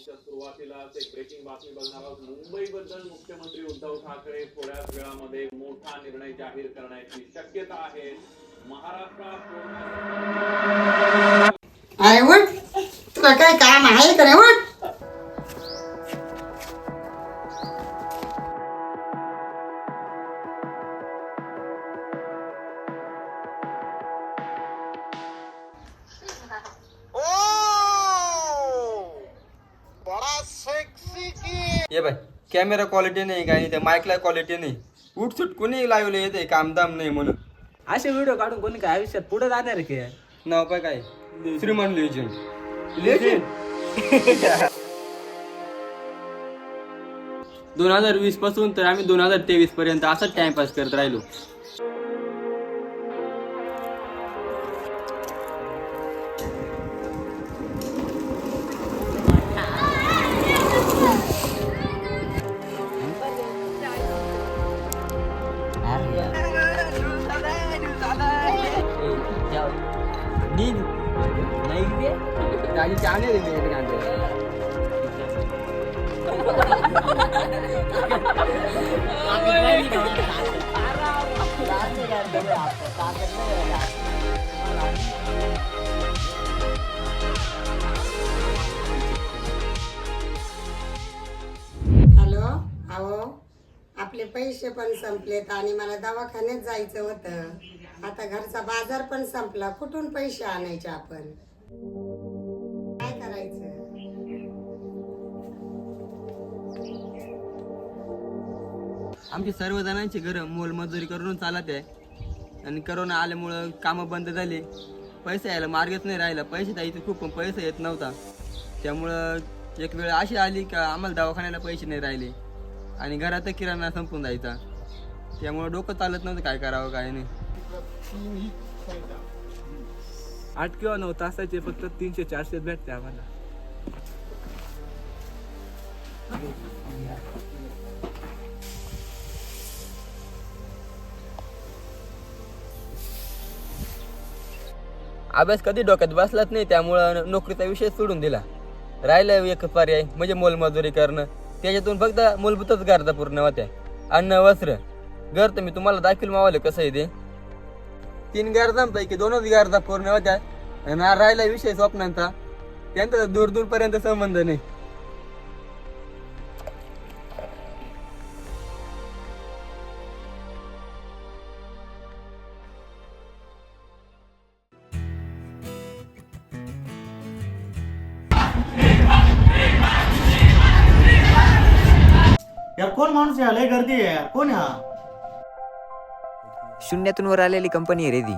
सुरुवातीलाच एक ब्रेकिंग बातमी बघणार आहोत. मुंबईबद्दल मुख्यमंत्री उद्धव ठाकरे थोड्याच वेळामध्ये मोठा निर्णय जाहीर करण्याची शक्यता आहे. महाराष्ट्रात अरे उठ, तुला काय काम आहे का रे? उठ. ये बाय, कॅमेरा क्वालिटी नाही काही त्या माईकला क्वालिटी नाही. उठसूट कोणी लावले येते कामदाम नाही म्हणून. असे व्हिडिओ काढून कोणी काय आयुष्यात पुढे जाणार की? नाव पाय काय श्रीमान लेजंड. 2020 पासून तर आम्ही 2023 पर्यंत असाच टाइमपास करत राहिलो. हॅलो, अहो आपले पैसे पण संपलेत आणि मला दवाखान्यात जायचं होतं. आता घरचा बाजार पण संपला. कुठून पैसे आणायचे आपण? काय करायचं? आमची सर्व जणांची घरं मोलमजुरी करून चालत आहे आणि करोना आल्यामुळं कामं बंद झाली. पैसे यायला मार्गच नाही राहिला. पैसे द्यायचे खूप पण पैसा येत नव्हता. त्यामुळं एक वेळ अशी आली का आम्हाला दवाखान्याला पैसे नाही राहिले आणि घरात किराणा संपून जायचा. त्यामुळं डोकं चालत नव्हतं काय करावं काय नाही. 8 किंवा 9 तासाचे फक्त 300-400 भेटते आम्हाला. अभ्यास कधी डोक्यात बसलाच नाही. त्यामुळं नोकरीचा विषय सोडून दिला. राहिलं एक पर्याय म्हणजे मोलमजुरी करणं. त्याच्यातून फक्त मूलभूतच गरजा पूर्ण होत्या. अन्न, वस्त्र, घर तर मी तुम्हाला दाखील मावलं कसं आहे ते. 3 गरजांपैकी 2च गरजा पूर्ण होत्या आणि राहिला विषय स्वप्नांचा. त्यांचा दूर दूरपर्यंत संबंध नाही. यार कोण माणूस आहे? लय गर्दी आहे यार. कोण आहे हा? शून्यातून वर आलेली कंपनी आहे रे ती.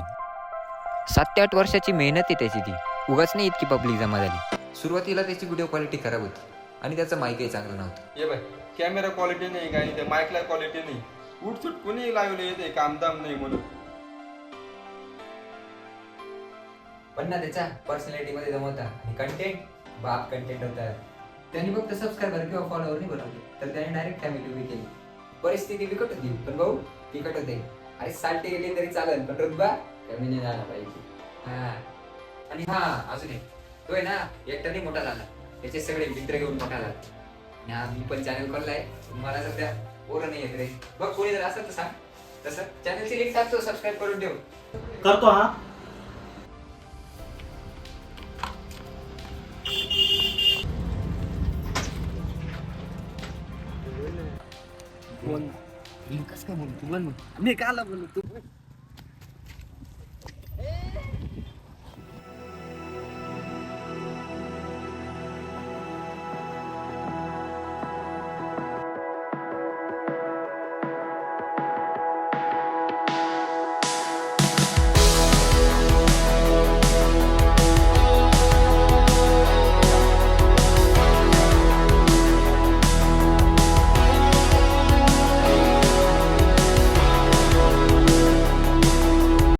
7 ते 8 वर्षाची मेहनत आहे त्याची ती. उगाच नाही इतकी पब्लिक जमा झाली. सुरुवातीला त्याची व्हिडिओ क्वालिटी खराब होती आणि त्याचं माईकही चांगलं नव्हतं. ये बाय, कॅमेरा क्वालिटी नाही काही त्या माईकला क्वालिटी नाही. उठसूट कोणी लावले येते कामदाम नाही म्हणून. पण ना त्याच्या पर्सनॅलिटी मध्ये दम होता आणि कंटेंट बाप कंटेंट होता. त्यांनी फक्त सबस्क्रायबर किंवा फॉलोअर नाही बनवले तर त्याने डायरेक्ट फॅमिली उभी केली. परिस्थिती बिकट होती पण भाऊ बिकट होते. अरे साल्टे गेले तरी चालेल पण रुतबा कमी नाही झाला पाहिजे. हा आणि हा अजून एक तो आहे ना एकट्याने मोठा झाला. त्याचे सगळे मित्र घेऊन मोठा झाला. आणि हा मी पण चॅनल खोललाय. मला सध्या ओरं नाही येत रे. बघ कोणी जर असं तर सांग. तसं चॅनलची लिंक टाकतो, सबस्क्राईब करून ठेव. करतो हा. कसं काय बोलू? तू बोल. मी काला बोलू? तू